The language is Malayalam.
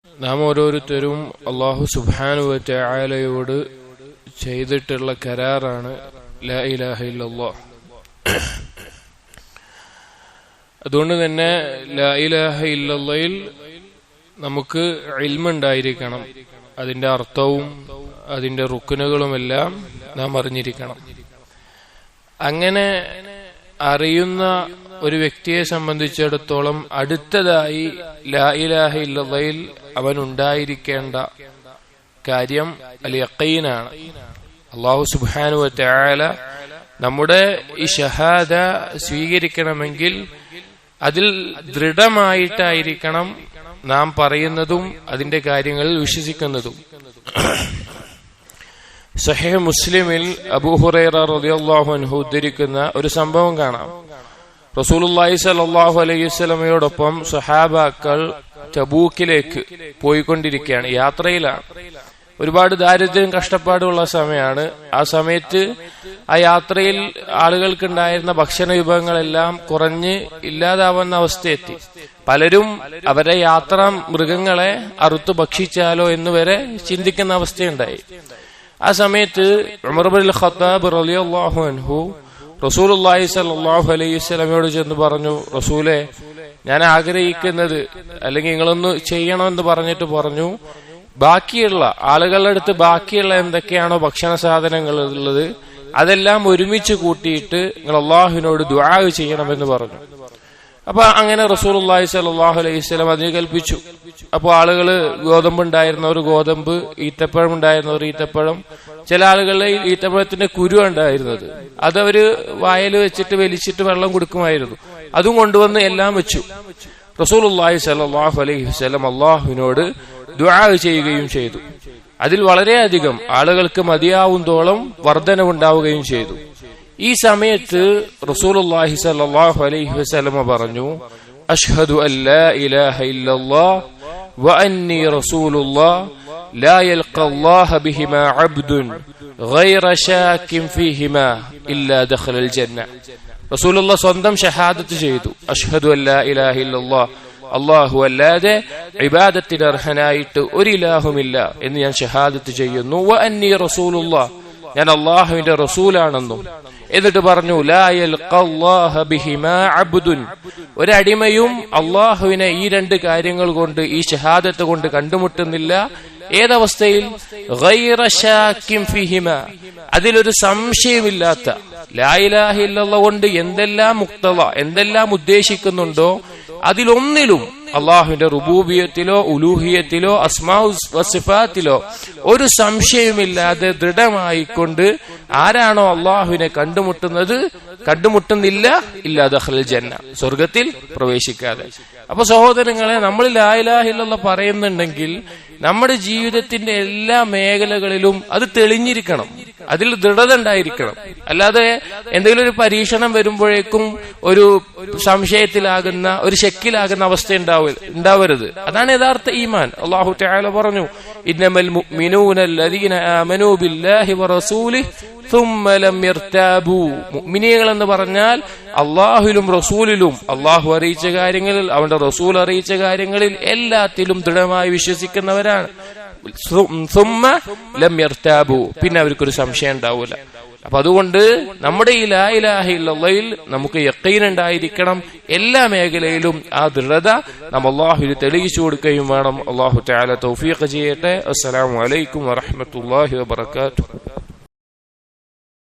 നാം ഓരോരുത്തരും അല്ലാഹു സുബ്ഹാനഹു വ തആലയോട് ചെയ്തിട്ടുള്ള കരാറാണ് ലാ ഇലാഹ ഇല്ലല്ലാഹ്. അതുകൊണ്ട് തന്നെ ലാ ഇലാഹ ഇല്ലല്ലാഹിൽ നമുക്ക് ഇൽമ് ഉണ്ടായിരിക്കണം. അതിന്റെ അർത്ഥവും അതിന്റെ റുക്നുകളുമെല്ലാം നാം അറിഞ്ഞിരിക്കണം. അങ്ങനെ അറിയുന്ന ഒരു വ്യക്തിയെ സംബന്ധിച്ചിടത്തോളം അടുത്തതായി ലാ ഇലാഹ ഇല്ലല്ലാഹിൽ അവൻ ഉണ്ടായിരിക്കേണ്ട കാര്യം അൽ യഖീനാണ്. അല്ലാഹു സുബ്ഹാനഹു വ തആല നമ്മുടെ ഈ ഷഹാദ സ്വീകരിക്കണമെങ്കിൽ അതിൽ ദൃഢമായിട്ടായിരിക്കണം നാം പറയുന്നതും അതിന്റെ കാര്യങ്ങളിൽ വിശ്വസിക്കുന്നതും. സഹീഹ് മുസ്ലിമിൽ അബൂ ഹുറൈറ റളിയല്ലാഹു അൻഹു ഉദ്ധരിക്കുന്ന ഒരു സംഭവം കാണാം. റസൂലുള്ളാഹി സ്വല്ലല്ലാഹു അലൈഹി വസല്ലമയോടൊപ്പം സ്വഹാബാക്കൾ തബൂക്കിലേക്ക് പോയിക്കൊണ്ടിരിക്കുകയാണ്, യാത്രയിലാണ്. ഒരുപാട് ദാരിദ്ര്യം കഷ്ടപ്പാടുള്ള സമയമാണ്. ആ സമയത്ത് ആ യാത്രയിൽ ആളുകൾക്കുണ്ടായിരുന്ന ഭക്ഷണ വിഭവങ്ങളെല്ലാം കുറഞ്ഞ് ഇല്ലാതാവുന്ന അവസ്ഥയെത്തി. പലരും അവരെ യാത്രാ മൃഗങ്ങളെ അറുത്തു ഭക്ഷിച്ചാലോ എന്നുവരെ ചിന്തിക്കുന്ന അവസ്ഥയുണ്ടായി. ആ സമയത്ത് ഉമർ ഇബ്നുൽ ഖത്താബ് റളിയല്ലാഹു അൻഹു റസൂലുള്ളാഹി സ്വല്ലല്ലാഹു അലൈഹി വസല്ലമയോട് ചെന്ന് പറഞ്ഞു, റസൂലേ, ഞാൻ ആഗ്രഹിക്കുന്നത് അല്ലെങ്കിൽ നിങ്ങളൊന്ന് ചെയ്യണമെന്ന് പറഞ്ഞിട്ട് പറഞ്ഞു, ബാക്കിയുള്ള ആളുകളുടെ അടുത്ത് ബാക്കിയുള്ള എന്തൊക്കെയാണോ ഭക്ഷണ സാധനങ്ങൾ ഉള്ളത് അതെല്ലാം ഒരുമിച്ച് കൂട്ടിയിട്ട് നിങ്ങൾ അള്ളാഹുവിനോട് ദുആ ചെയ്യണമെന്ന് പറഞ്ഞു. അപ്പൊ അങ്ങനെ റസൂലുള്ളാഹി സ്വല്ലല്ലാഹു അലൈഹി വസല്ലം അതിന് കൽപ്പിച്ചു. അപ്പൊ ആളുകള് ഗോതമ്പ് ഉണ്ടായിരുന്നവർ ഗോതമ്പ്, ഈത്തപ്പഴം ഉണ്ടായിരുന്നവർ ഈത്തപ്പഴം, ചില ആളുകളുടെ ഈത്തപ്പഴത്തിന്റെ കുരു ഉണ്ടായിരുന്നത് അതവര് വായിൽ വെച്ചിട്ട് വലിച്ചിട്ട് വെള്ളം കൊടുക്കുമായിരുന്നു. അതും കൊണ്ടുവന്ന് എല്ലാം വെച്ചു. റസൂലുള്ളാഹി സ്വല്ലല്ലാഹു അലൈഹി വസല്ലം അള്ളാഹുവിനോട് ദുആ ചെയ്യുകയും ചെയ്തു. അതിൽ വളരെയധികം ആളുകൾക്ക് മതിയാവുന്നതോളം വർധനവുണ്ടാവുകയും ചെയ്തു. ഈ സമയത്ത് റസൂലുള്ളാഹി സ്വല്ലല്ലാഹു അലൈഹി വസല്ലം പറഞ്ഞു, അഷ്ഹദു അല്ലാ ഇലാഹ ഇല്ലല്ലാഹ് വ അന്നി റസൂലുള്ളാഹ് ലാ യൽഖല്ലാഹ ബിഹിമാ അബ്ദുൻ ഗൈറ ശാക്കിൻ ഫീഹിമാ ഇല്ലാ ദഖലൽ ജന്ന. റസൂലുള്ളാഹ് സ്വന്തം ഷഹാദത്ത് ചെയ്തു. അഷ്ഹദു അല്ലാ ഇലാഹ ഇല്ലല്ലാഹ്, അല്ലാഹു അല്ലാതെ ഇബാദത്തിന് അർഹനായിട്ട് ഒരു ഇലാഹുമില്ല എന്ന് ഞാൻ ഷഹാദത്ത് ചെയ്യുന്നു. വ അന്നി റസൂലുള്ളാഹ്, ഞാൻ അല്ലാഹുവിന്റെ റസൂലാണെന്നും. എന്നിട്ട് പറഞ്ഞു, ലാ യൽഖല്ലാഹ ബിഹിമാ അബ്ദുൻ, ഒരടിമയും അല്ലാഹുവിനെ ഈ രണ്ട് കാര്യങ്ങൾ കൊണ്ട്, ഈ ഷഹാദത്ത് കൊണ്ട് കണ്ടുമുട്ടുന്നില്ല. ഏതവസ്ഥയിൽ? ഗൈറ ശാക്കിൻ ഫീഹിമാ, അതിലൊരു സംശയമില്ലാത്ത. ലാ ഇലാഹ ഇല്ലല്ലാഹ് കൊണ്ട് എന്തെല്ലാം മുക്തള, എന്തെല്ലാം ഉദ്ദേശിക്കുന്നുണ്ടോ അതിലൊന്നിലും അള്ളാഹുവിന്റെ റുബൂബിയത്തിലോ ഉലൂഹിയത്തിലോ അസ്മാഉ വസിഫാത്തിലോ ഒരു സംശയമില്ലാതെ ദൃഢമായിക്കൊണ്ട് ആരാണോ അള്ളാഹുവിനെ കണ്ടുമുട്ടുന്നില്ല ഇല്ലാ ദഖലൽ ജന്ന, സ്വർഗത്തിൽ പ്രവേശിക്കാതെ. അപ്പൊ സഹോദരങ്ങളെ, നമ്മൾ ലാ ഇലാഹ ഇല്ലല്ലാഹ് പറയുന്നുണ്ടെങ്കിൽ നമ്മുടെ ജീവിതത്തിന്റെ എല്ലാ മേഖലകളിലും അത് തെളിഞ്ഞിരിക്കണം, അതിൽ ദൃഢത ഉണ്ടായിരിക്കണം. അല്ലാതെ എന്തെങ്കിലും ഒരു പരീക്ഷണം വരുമ്പോഴേക്കും ഒരു സംശയത്തിലാകുന്ന, ഒരു ശക്കിലാകുന്ന അവസ്ഥ ഉണ്ടാവരുത്. അതാണ് യഥാർത്ഥ ഈമാൻ. അല്ലാഹു തആല പറഞ്ഞു, ഇന്നമൽ മുഅ്മിനൂന അല്ലദീന ആമനൂ ബില്ലാഹി വറസൂലിഹി ثم لم يرتابوا. മുഅ്മിനീങ്ങൾ എന്ന് പറഞ്ഞാൽ അല്ലാഹുവിലും റസൂലിലും, അല്ലാഹു അറിയിച്ച കാര്യങ്ങളിൽ, അവന്റെ റസൂൽ അറിയിച്ച കാര്യങ്ങളിൽ എല്ലാത്തിലും ദൃഢമായി വിശ്വസിക്കുന്നവരാണ്. ثم لم يرتابوا, പിന്നെ അവർക്കൊരു സംശയം ഉണ്ടാവില്ല. അപ്പൊ അതുകൊണ്ട് നമ്മുടെ ഈ ലാ ഇലാഹ ഇല്ലല്ലാഹിൽ നമുക്ക് യഖീൻ ഉണ്ടായിരിക്കണം. എല്ലാ മേഖലയിലും ആ ദൃഢത നാം അല്ലാഹുവിന് തെളിയിച്ചു കൊടുക്കുകയും വേണം. അല്ലാഹു തആല തൗഫീഖ് ചെയ്യട്ടെ. അസ്സലാമു അലൈക്കും വറഹ്മത്തുള്ളാഹി വബറകാതുഹു.